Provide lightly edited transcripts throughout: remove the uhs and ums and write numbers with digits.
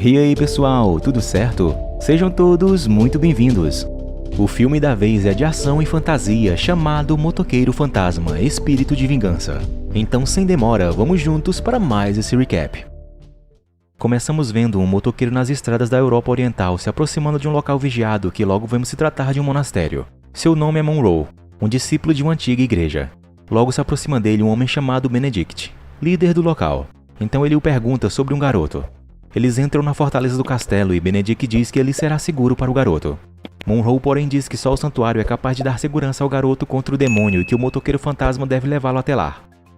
E aí pessoal, tudo certo? Sejam todos muito bem-vindos. O filme da vez é de ação e fantasia chamado Motoqueiro Fantasma, Espírito de Vingança. Então sem demora, vamos juntos para mais esse recap. Começamos vendo um motoqueiro nas estradas da Europa Oriental se aproximando de um local vigiado que logo vemos se tratar de um monastério. Seu nome é Monroe, um discípulo de uma antiga igreja. Logo se aproxima dele um homem chamado Benedict, líder do local. Então ele o pergunta sobre um garoto. Eles entram na fortaleza do castelo e Benedict diz que ele será seguro para o garoto. Monroe, porém, diz que só o santuário é capaz de dar segurança ao garoto contra o demônio e que o motoqueiro fantasma deve levá-lo até lá.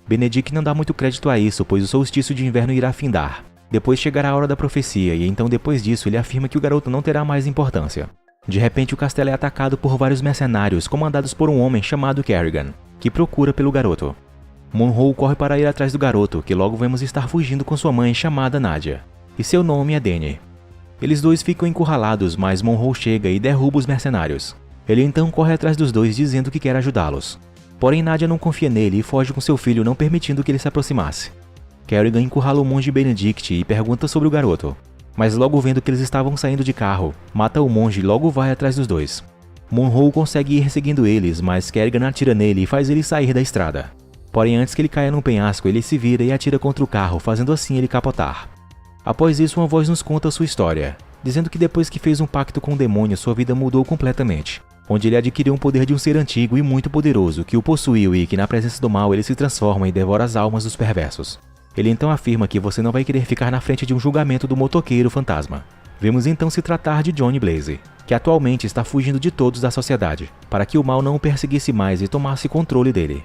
Benedict não dá muito crédito a isso, pois o solstício de inverno irá findar. Depois chegará a hora da profecia e então depois disso ele afirma que o garoto não terá mais importância. De repente o castelo é atacado por vários mercenários comandados por um homem chamado Kerrigan, que procura pelo garoto. Monroe corre para ir atrás do garoto, que logo vemos estar fugindo com sua mãe chamada Nadia. E seu nome é Danny. Eles dois ficam encurralados, mas Monroe chega e derruba os mercenários. Ele então corre atrás dos dois dizendo que quer ajudá-los. Porém Nadia não confia nele e foge com seu filho, não permitindo que ele se aproximasse. Kerrigan encurrala o monge Benedict e pergunta sobre o garoto. Mas logo vendo que eles estavam saindo de carro, mata o monge e logo vai atrás dos dois. Monroe consegue ir seguindo eles, mas Kerrigan atira nele e faz ele sair da estrada. Porém antes que ele caia num penhasco, ele se vira e atira contra o carro, fazendo assim ele capotar. Após isso, uma voz nos conta sua história, dizendo que depois que fez um pacto com o demônio, sua vida mudou completamente, onde ele adquiriu um poder de um ser antigo e muito poderoso que o possuiu e que na presença do mal ele se transforma e devora as almas dos perversos. Ele então afirma que você não vai querer ficar na frente de um julgamento do motoqueiro fantasma. Vemos então se tratar de Johnny Blaze, que atualmente está fugindo de todos da sociedade, para que o mal não o perseguisse mais e tomasse controle dele.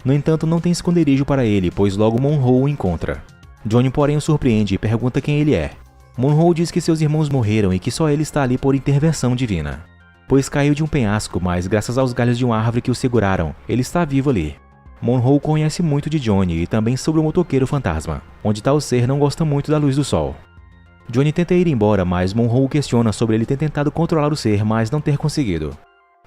No entanto, não tem esconderijo para ele, pois logo Monroe o encontra. Johnny, porém, o surpreende e pergunta quem ele é. Monroe diz que seus irmãos morreram e que só ele está ali por intervenção divina. Pois caiu de um penhasco, mas graças aos galhos de uma árvore que o seguraram, ele está vivo ali. Monroe conhece muito de Johnny e também sobre o motoqueiro fantasma, onde tal ser não gosta muito da luz do sol. Johnny tenta ir embora, mas Monroe questiona sobre ele ter tentado controlar o ser, mas não ter conseguido.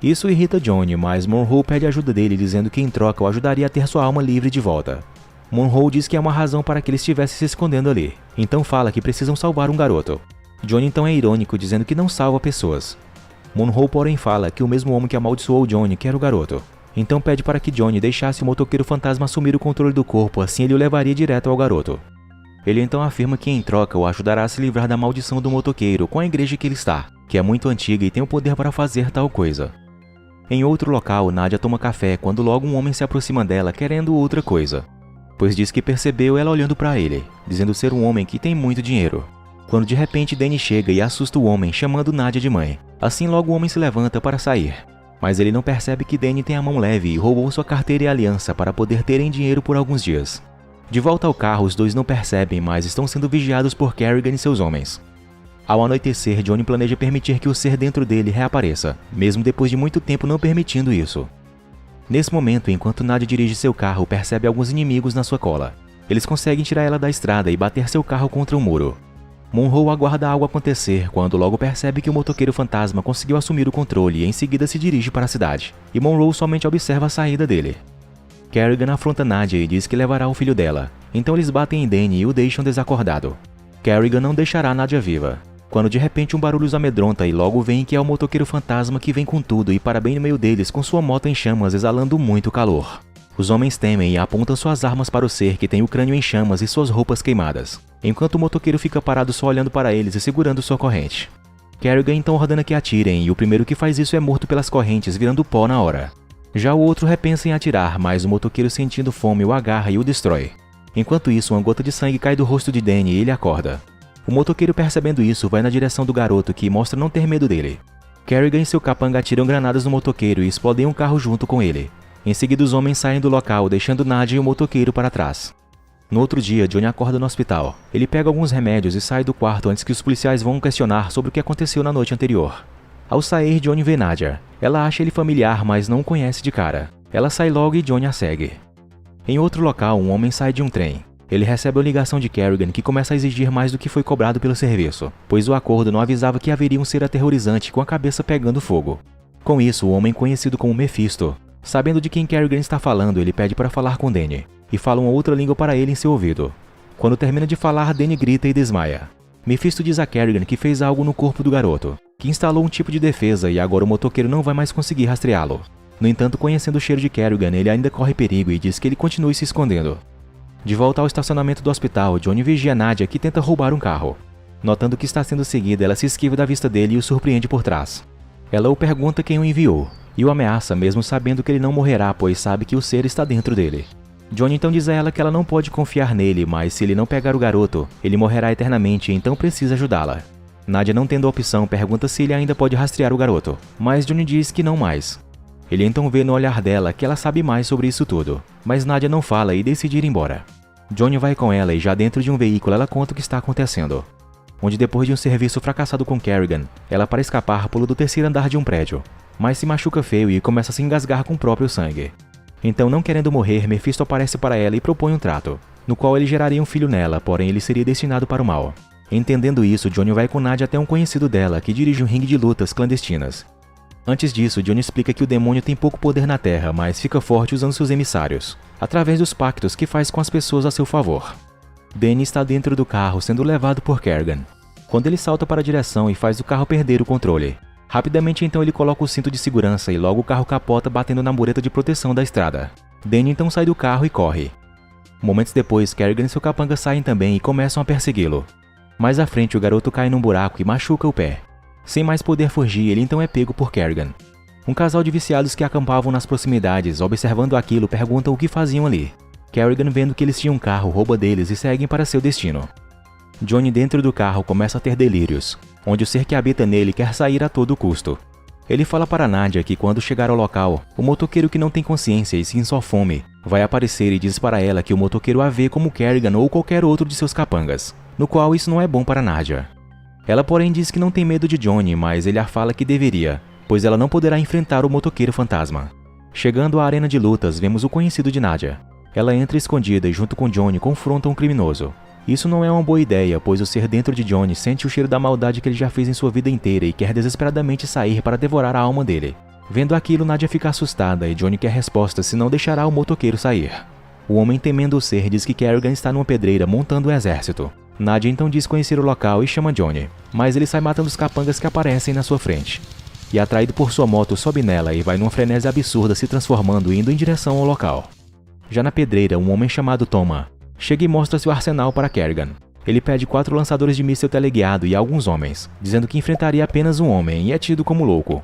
Isso irrita Johnny, mas Monroe pede ajuda dele, dizendo que em troca o ajudaria a ter sua alma livre de volta. Monroe diz que é uma razão para que ele estivesse se escondendo ali, então fala que precisam salvar um garoto. Johnny então é irônico, dizendo que não salva pessoas. Monroe, porém, fala que o mesmo homem que amaldiçoou Johnny quer o garoto. Então pede para que Johnny deixasse o motoqueiro fantasma assumir o controle do corpo, assim ele o levaria direto ao garoto. Ele então afirma que em troca o ajudará a se livrar da maldição do motoqueiro com a igreja que ele está, que é muito antiga e tem o poder para fazer tal coisa. Em outro local, Nadia toma café quando logo um homem se aproxima dela querendo outra coisa, pois diz que percebeu ela olhando para ele, dizendo ser um homem que tem muito dinheiro. Quando de repente Danny chega e assusta o homem, chamando Nadia de mãe. Assim logo o homem se levanta para sair. Mas ele não percebe que Danny tem a mão leve e roubou sua carteira e aliança para poder terem dinheiro por alguns dias. De volta ao carro, os dois não percebem, mas estão sendo vigiados por Kerrigan e seus homens. Ao anoitecer, Johnny planeja permitir que o ser dentro dele reapareça, mesmo depois de muito tempo não permitindo isso. Nesse momento, enquanto Nadia dirige seu carro, percebe alguns inimigos na sua cola. Eles conseguem tirar ela da estrada e bater seu carro contra um muro. Monroe aguarda algo acontecer quando logo percebe que o motoqueiro fantasma conseguiu assumir o controle e em seguida se dirige para a cidade, e Monroe somente observa a saída dele. Kerrigan afronta Nadia e diz que levará o filho dela, então eles batem em Danny e o deixam desacordado. Kerrigan não deixará Nadia viva, quando de repente um barulho os amedronta e logo vem que é o motoqueiro fantasma que vem com tudo e para bem no meio deles com sua moto em chamas exalando muito calor. Os homens temem e apontam suas armas para o ser que tem o crânio em chamas e suas roupas queimadas, enquanto o motoqueiro fica parado só olhando para eles e segurando sua corrente. Kerrigan então ordena que atirem e o primeiro que faz isso é morto pelas correntes, virando pó na hora. Já o outro repensa em atirar, mas o motoqueiro sentindo fome o agarra e o destrói. Enquanto isso, uma gota de sangue cai do rosto de Danny e ele acorda. O motoqueiro, percebendo isso, vai na direção do garoto, que mostra não ter medo dele. Kerrigan e seu capanga atiram granadas no motoqueiro e explodem um carro junto com ele. Em seguida, os homens saem do local, deixando Nadia e o motoqueiro para trás. No outro dia, Johnny acorda no hospital. Ele pega alguns remédios e sai do quarto antes que os policiais vão questionar sobre o que aconteceu na noite anterior. Ao sair, Johnny vê Nadia. Ela acha ele familiar, mas não o conhece de cara. Ela sai logo e Johnny a segue. Em outro local, um homem sai de um trem. Ele recebe a ligação de Kerrigan, que começa a exigir mais do que foi cobrado pelo serviço, pois o acordo não avisava que haveria um ser aterrorizante com a cabeça pegando fogo. Com isso, o homem conhecido como Mephisto, sabendo de quem Kerrigan está falando, ele pede para falar com Danny, e fala uma outra língua para ele em seu ouvido. Quando termina de falar, Danny grita e desmaia. Mephisto diz a Kerrigan que fez algo no corpo do garoto, que instalou um tipo de defesa e agora o motoqueiro não vai mais conseguir rastreá-lo. No entanto, conhecendo o cheiro de Kerrigan, ele ainda corre perigo e diz que ele continue se escondendo. De volta ao estacionamento do hospital, Johnny vigia Nadia, que tenta roubar um carro. Notando que está sendo seguida, ela se esquiva da vista dele e o surpreende por trás. Ela o pergunta quem o enviou, e o ameaça mesmo sabendo que ele não morrerá, pois sabe que o ser está dentro dele. Johnny então diz a ela que ela não pode confiar nele, mas se ele não pegar o garoto, ele morrerá eternamente, então precisa ajudá-la. Nadia, não tendo a opção, pergunta se ele ainda pode rastrear o garoto, mas Johnny diz que não mais. Ele então vê no olhar dela que ela sabe mais sobre isso tudo, mas Nadia não fala e decide ir embora. Johnny vai com ela e já dentro de um veículo ela conta o que está acontecendo. Onde depois de um serviço fracassado com Kerrigan, ela para escapar pula do terceiro andar de um prédio, mas se machuca feio e começa a se engasgar com o próprio sangue. Então, não querendo morrer, Mephisto aparece para ela e propõe um trato, no qual ele geraria um filho nela, porém ele seria destinado para o mal. Entendendo isso, Johnny vai com Nadia até um conhecido dela, que dirige um ringue de lutas clandestinas. Antes disso, Johnny explica que o demônio tem pouco poder na Terra, mas fica forte usando seus emissários, através dos pactos que faz com as pessoas a seu favor. Danny está dentro do carro, sendo levado por Kerrigan, quando ele salta para a direção e faz o carro perder o controle. Rapidamente então ele coloca o cinto de segurança e logo o carro capota batendo na mureta de proteção da estrada. Danny então sai do carro e corre. Momentos depois, Kerrigan e seu capanga saem também e começam a persegui-lo. Mais à frente, o garoto cai num buraco e machuca o pé. Sem mais poder fugir, ele então é pego por Kerrigan. Um casal de viciados que acampavam nas proximidades, observando aquilo, perguntam o que faziam ali. Kerrigan, vendo que eles tinham um carro, rouba deles e seguem para seu destino. Johnny, dentro do carro, começa a ter delírios, onde o ser que habita nele quer sair a todo custo. Ele fala para Nadia que quando chegar ao local, o motoqueiro que não tem consciência e sim só fome, vai aparecer e diz para ela que o motoqueiro a vê como Kerrigan ou qualquer outro de seus capangas, no qual isso não é bom para Nadia. Ela porém diz que não tem medo de Johnny, mas ele a fala que deveria, pois ela não poderá enfrentar o motoqueiro fantasma. Chegando à arena de lutas, vemos o conhecido de Nadia. Ela entra escondida e junto com Johnny confronta um criminoso. Isso não é uma boa ideia, pois o ser dentro de Johnny sente o cheiro da maldade que ele já fez em sua vida inteira e quer desesperadamente sair para devorar a alma dele. Vendo aquilo, Nadia fica assustada e Johnny quer resposta se não deixará o motoqueiro sair. O homem, temendo o ser, diz que Kerrigan está numa pedreira montando um exército. Nadia então diz conhecer o local e chama Johnny, mas ele sai matando os capangas que aparecem na sua frente. E atraído por sua moto, sobe nela e vai numa frenesi absurda, se transformando e indo em direção ao local. Já na pedreira, um homem chamado Toma chega e mostra seu arsenal para Kerrigan. Ele pede 4 lançadores de míssil teleguiado e alguns homens, dizendo que enfrentaria apenas um homem e é tido como louco.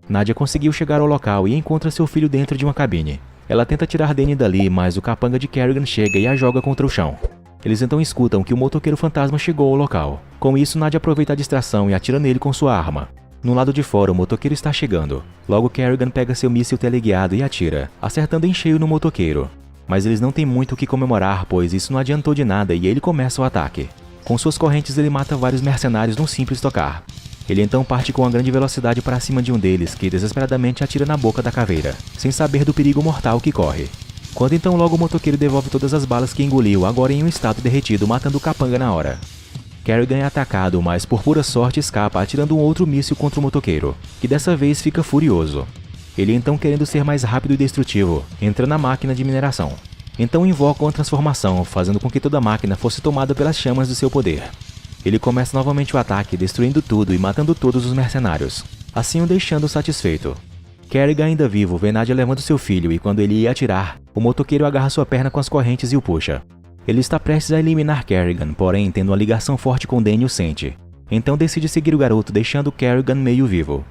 Nadia conseguiu chegar ao local e encontra seu filho dentro de uma cabine. Ela tenta tirar Danny dali, mas o capanga de Kerrigan chega e a joga contra o chão. Eles então escutam que o motoqueiro fantasma chegou ao local. Com isso, Nadia aproveita a distração e atira nele com sua arma. No lado de fora, o motoqueiro está chegando. Logo, Kerrigan pega seu míssil teleguiado e atira, acertando em cheio no motoqueiro. Mas eles não têm muito o que comemorar, pois isso não adiantou de nada e ele começa o ataque. Com suas correntes ele mata vários mercenários num simples tocar. Ele então parte com uma grande velocidade para cima de um deles, que desesperadamente atira na boca da caveira, sem saber do perigo mortal que corre. Quando então logo o motoqueiro devolve todas as balas que engoliu, agora em um estado derretido, matando o capanga na hora. Kerrigan é atacado, mas por pura sorte escapa atirando um outro míssil contra o motoqueiro, que dessa vez fica furioso. Ele então, querendo ser mais rápido e destrutivo, entra na máquina de mineração. Então invoca uma transformação, fazendo com que toda a máquina fosse tomada pelas chamas do seu poder. Ele começa novamente o ataque, destruindo tudo e matando todos os mercenários, assim o deixando satisfeito. Kerrigan, ainda vivo, vê Nadia levando seu filho e quando ele ia atirar, o motoqueiro agarra sua perna com as correntes e o puxa. Ele está prestes a eliminar Kerrigan, porém, tendo uma ligação forte com Danny, o sente. Então decide seguir o garoto, deixando Kerrigan meio vivo.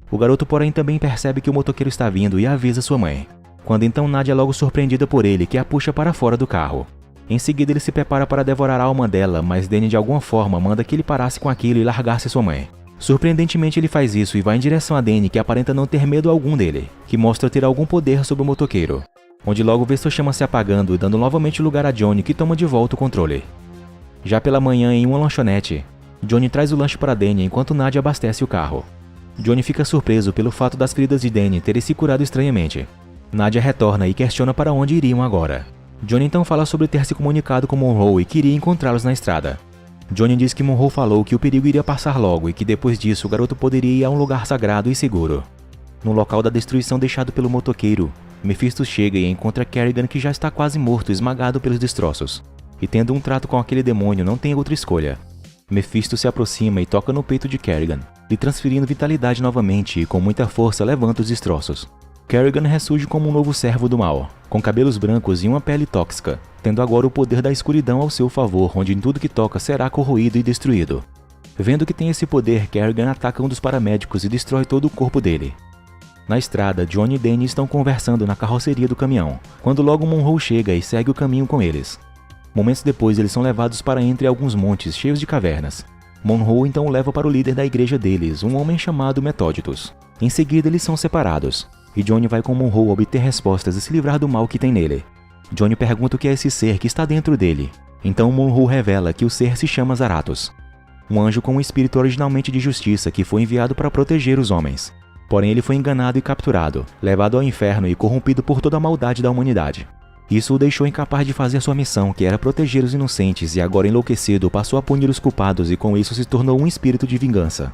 O garoto, porém, também percebe que o motoqueiro está vindo e avisa sua mãe. Quando então Nadia é logo surpreendida por ele, que a puxa para fora do carro. Em seguida ele se prepara para devorar a alma dela, mas Danny de alguma forma manda que ele parasse com aquilo e largasse sua mãe. Surpreendentemente ele faz isso e vai em direção a Danny, que aparenta não ter medo algum dele, que mostra ter algum poder sobre o motoqueiro. Onde logo vê sua chama se apagando e dando novamente lugar a Johnny, que toma de volta o controle. Já pela manhã, em uma lanchonete, Johnny traz o lanche para Danny enquanto Nadia abastece o carro. Johnny fica surpreso pelo fato das feridas de Danny terem se curado estranhamente. Nadia retorna e questiona para onde iriam agora. Johnny então fala sobre ter se comunicado com Monroe e queria encontrá-los na estrada. Johnny diz que Monroe falou que o perigo iria passar logo e que depois disso o garoto poderia ir a um lugar sagrado e seguro. No local da destruição deixado pelo motoqueiro, Mephisto chega e encontra Kerrigan, que já está quase morto, esmagado pelos destroços. E tendo um trato com aquele demônio, não tem outra escolha. Mephisto se aproxima e toca no peito de Kerrigan, lhe transferindo vitalidade novamente e com muita força levanta os destroços. Kerrigan ressurge como um novo servo do mal, com cabelos brancos e uma pele tóxica, tendo agora o poder da escuridão ao seu favor, onde tudo que toca será corroído e destruído. Vendo que tem esse poder, Kerrigan ataca um dos paramédicos e destrói todo o corpo dele. Na estrada, Johnny e Danny estão conversando na carroceria do caminhão, quando logo Monroe chega e segue o caminho com eles. Momentos depois, eles são levados para entre alguns montes cheios de cavernas. Monroe então o leva para o líder da igreja deles, um homem chamado Metóditos. Em seguida, eles são separados, e Johnny vai com Monroe obter respostas e se livrar do mal que tem nele. Johnny pergunta o que é esse ser que está dentro dele. Então Monroe revela que o ser se chama Zaratos, um anjo com um espírito originalmente de justiça que foi enviado para proteger os homens. Porém, ele foi enganado e capturado, levado ao inferno e corrompido por toda a maldade da humanidade. Isso o deixou incapaz de fazer sua missão, que era proteger os inocentes, e agora enlouquecido passou a punir os culpados e com isso se tornou um espírito de vingança.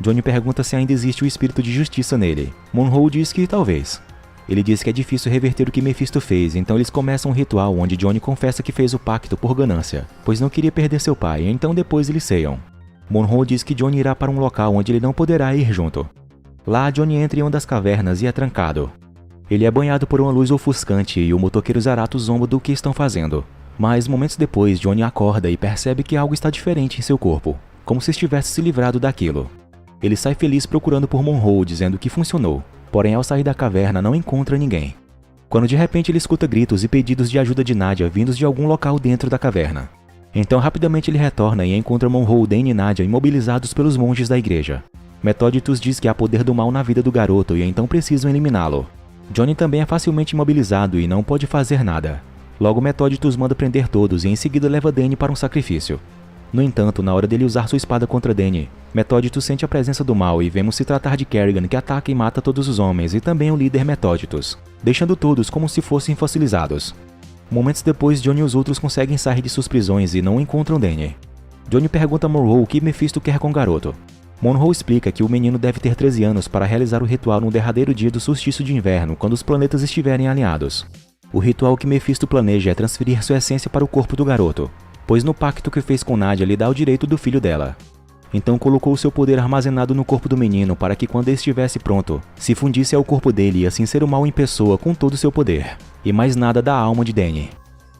Johnny pergunta se ainda existe o espírito de justiça nele. Monroe diz que talvez. Ele diz que é difícil reverter o que Mephisto fez, então eles começam um ritual onde Johnny confessa que fez o pacto por ganância, pois não queria perder seu pai, então depois eles ceiam. Monroe diz que Johnny irá para um local onde ele não poderá ir junto. Lá, Johnny entra em uma das cavernas e é trancado. Ele é banhado por uma luz ofuscante e o motoqueiro Zaratos zomba do que estão fazendo. Mas momentos depois, Johnny acorda e percebe que algo está diferente em seu corpo, como se estivesse se livrado daquilo. Ele sai feliz procurando por Monroe, dizendo que funcionou, porém ao sair da caverna não encontra ninguém. Quando de repente ele escuta gritos e pedidos de ajuda de Nadia vindos de algum local dentro da caverna. Então rapidamente ele retorna e encontra Monroe, Danny e Nadia imobilizados pelos monges da igreja. Metóditos diz que há poder do mal na vida do garoto e então precisam eliminá-lo. Johnny também é facilmente imobilizado e não pode fazer nada. Logo Metóditos manda prender todos e em seguida leva Danny para um sacrifício. No entanto, na hora dele usar sua espada contra Danny, Metóditos sente a presença do mal e vemos se tratar de Kerrigan, que ataca e mata todos os homens e também o líder Metóditos, deixando todos como se fossem fossilizados. Momentos depois, Johnny e os outros conseguem sair de suas prisões e não encontram Danny. Johnny pergunta a Monroe o que Mephisto quer com o garoto. Monroe explica que o menino deve ter 13 anos para realizar o ritual no derradeiro dia do solstício de inverno, quando os planetas estiverem alinhados. O ritual que Mephisto planeja é transferir sua essência para o corpo do garoto, pois no pacto que fez com Nadia lhe dá o direito do filho dela. Então colocou seu poder armazenado no corpo do menino para que quando ele estivesse pronto, se fundisse ao corpo dele e assim ser o mal em pessoa com todo o seu poder, e mais nada da alma de Danny.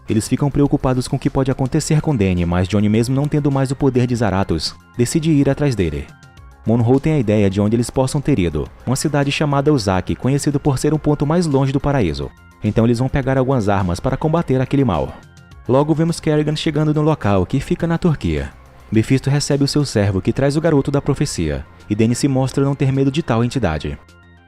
Eles ficam preocupados com o que pode acontecer com Danny, mas Johnny, mesmo não tendo mais o poder de Zaratos, decide ir atrás dele. Monroe tem a ideia de onde eles possam ter ido, uma cidade chamada Uzak, conhecido por ser um ponto mais longe do paraíso. Então eles vão pegar algumas armas para combater aquele mal. Logo vemos Kerrigan chegando no local, que fica na Turquia. Mephisto recebe o seu servo, que traz o garoto da profecia, e Danny se mostra não ter medo de tal entidade.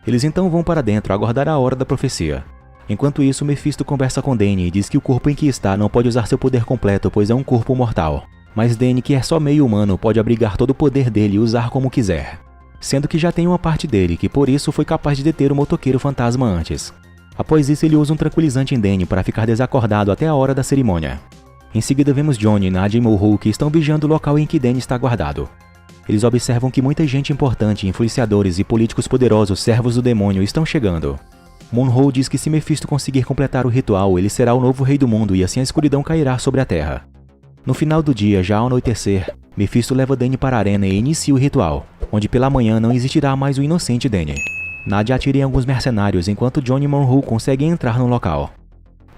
Eles então vão para dentro aguardar a hora da profecia. Enquanto isso, Mephisto conversa com Danny e diz que o corpo em que está não pode usar seu poder completo, pois é um corpo mortal. Mas Danny, que é só meio humano, pode abrigar todo o poder dele e usar como quiser. Sendo que já tem uma parte dele, que por isso foi capaz de deter o motoqueiro fantasma antes. Após isso, ele usa um tranquilizante em Danny para ficar desacordado até a hora da cerimônia. Em seguida vemos Johnny, Nadia e Monroe que estão vigiando o local em que Danny está guardado. Eles observam que muita gente importante, influenciadores e políticos poderosos, servos do demônio, estão chegando. Monroe diz que se Mephisto conseguir completar o ritual, ele será o novo rei do mundo e assim a escuridão cairá sobre a terra. No final do dia, já ao anoitecer, Mephisto leva Danny para a arena e inicia o ritual, onde pela manhã não existirá mais o inocente Danny. Nadia atira em alguns mercenários enquanto Johnny e Monroe conseguem entrar no local.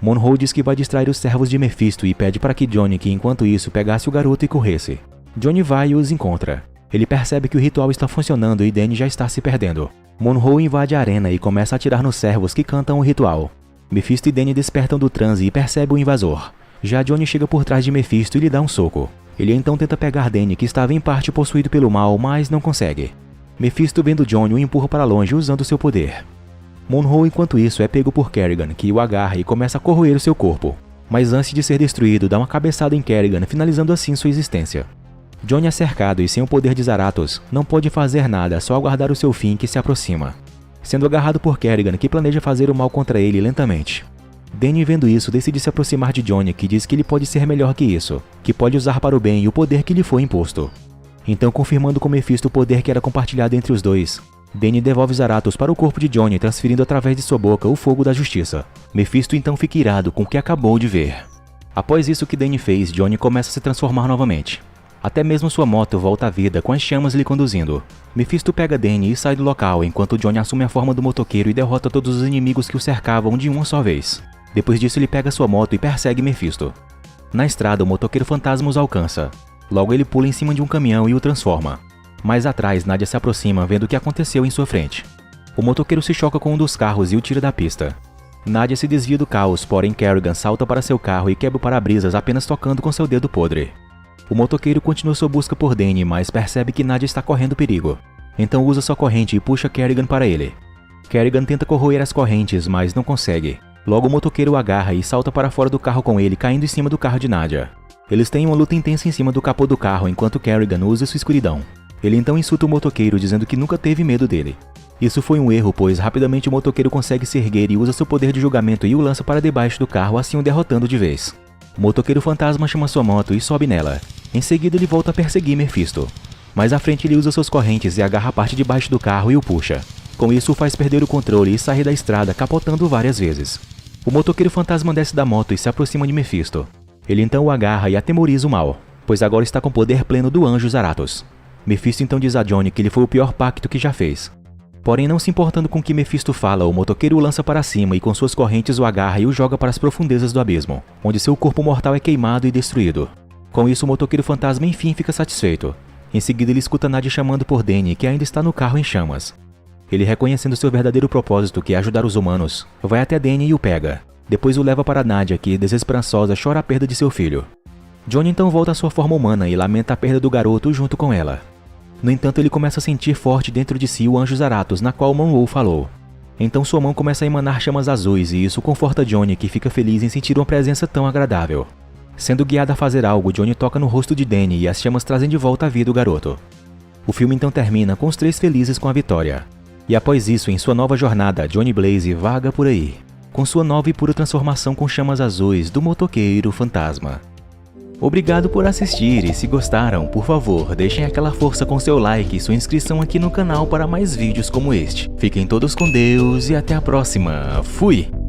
Monroe diz que vai distrair os servos de Mephisto e pede para que Johnny, que enquanto isso, pegasse o garoto e corresse. Johnny vai e os encontra. Ele percebe que o ritual está funcionando e Danny já está se perdendo. Monroe invade a arena e começa a atirar nos servos que cantam o ritual. Mephisto e Danny despertam do transe e percebem o invasor. Já Johnny chega por trás de Mephisto e lhe dá um soco. Ele então tenta pegar Danny, que estava em parte possuído pelo mal, mas não consegue. Mephisto, vendo Johnny, o empurra para longe usando seu poder. Monroe, enquanto isso, é pego por Kerrigan, que o agarra e começa a corroer o seu corpo. Mas antes de ser destruído, dá uma cabeçada em Kerrigan, finalizando assim sua existência. Johnny é cercado e sem o poder de Zaratos, não pode fazer nada, só aguardar o seu fim que se aproxima. Sendo agarrado por Kerrigan, que planeja fazer o mal contra ele lentamente. Danny, vendo isso, decide se aproximar de Johnny, que diz que ele pode ser melhor que isso, que pode usar para o bem e o poder que lhe foi imposto. Então, confirmando com Mephisto o poder que era compartilhado entre os dois, Danny devolve Zaratos para o corpo de Johnny, transferindo através de sua boca o fogo da justiça. Mephisto então fica irado com o que acabou de ver. Após isso que Danny fez, Johnny começa a se transformar novamente. Até mesmo sua moto volta à vida com as chamas lhe conduzindo. Mephisto pega Danny e sai do local enquanto Johnny assume a forma do motoqueiro e derrota todos os inimigos que o cercavam de uma só vez. Depois disso ele pega sua moto e persegue Mephisto. Na estrada, o motoqueiro fantasma os alcança. Logo ele pula em cima de um caminhão e o transforma. Mais atrás, Nadia se aproxima vendo o que aconteceu em sua frente. O motoqueiro se choca com um dos carros e o tira da pista. Nadia se desvia do caos, porém Kerrigan salta para seu carro e quebra o para-brisas apenas tocando com seu dedo podre. O motoqueiro continua sua busca por Danny, mas percebe que Nadia está correndo perigo. Então usa sua corrente e puxa Kerrigan para ele. Kerrigan tenta corroer as correntes, mas não consegue. Logo o motoqueiro o agarra e salta para fora do carro com ele, caindo em cima do carro de Nadia. Eles têm uma luta intensa em cima do capô do carro enquanto Kerrigan usa sua escuridão. Ele então insulta o motoqueiro dizendo que nunca teve medo dele. Isso foi um erro, pois rapidamente o motoqueiro consegue se erguer e usa seu poder de julgamento e o lança para debaixo do carro, assim o derrotando de vez. O motoqueiro fantasma chama sua moto e sobe nela. Em seguida ele volta a perseguir Mephisto. Mais à frente ele usa suas correntes e agarra a parte de baixo do carro e o puxa. Com isso o faz perder o controle e sair da estrada, capotando várias vezes. O motoqueiro fantasma desce da moto e se aproxima de Mephisto. Ele então o agarra e atemoriza o mal, pois agora está com o poder pleno do anjo Zaratos. Mephisto então diz a Johnny que ele foi o pior pacto que já fez. Porém, não se importando com o que Mephisto fala, o motoqueiro o lança para cima e com suas correntes o agarra e o joga para as profundezas do abismo, onde seu corpo mortal é queimado e destruído. Com isso, o motoqueiro fantasma enfim fica satisfeito. Em seguida, ele escuta Nadia chamando por Danny, que ainda está no carro em chamas. Ele, reconhecendo seu verdadeiro propósito, que é ajudar os humanos, vai até Danny e o pega. Depois o leva para Nadia, que, desesperançosa, chora a perda de seu filho. Johnny então volta à sua forma humana e lamenta a perda do garoto junto com ela. No entanto, ele começa a sentir forte dentro de si o anjo Zaratos, na qual Monroe falou. Então sua mão começa a emanar chamas azuis e isso conforta Johnny, que fica feliz em sentir uma presença tão agradável. Sendo guiado a fazer algo, Johnny toca no rosto de Danny e as chamas trazem de volta a vida o garoto. O filme então termina com os três felizes com a vitória. E após isso, em sua nova jornada, Johnny Blaze vaga por aí, com sua nova e pura transformação com chamas azuis do motoqueiro fantasma. Obrigado por assistir e se gostaram, por favor, deixem aquela força com seu like e sua inscrição aqui no canal para mais vídeos como este. Fiquem todos com Deus e até a próxima. Fui!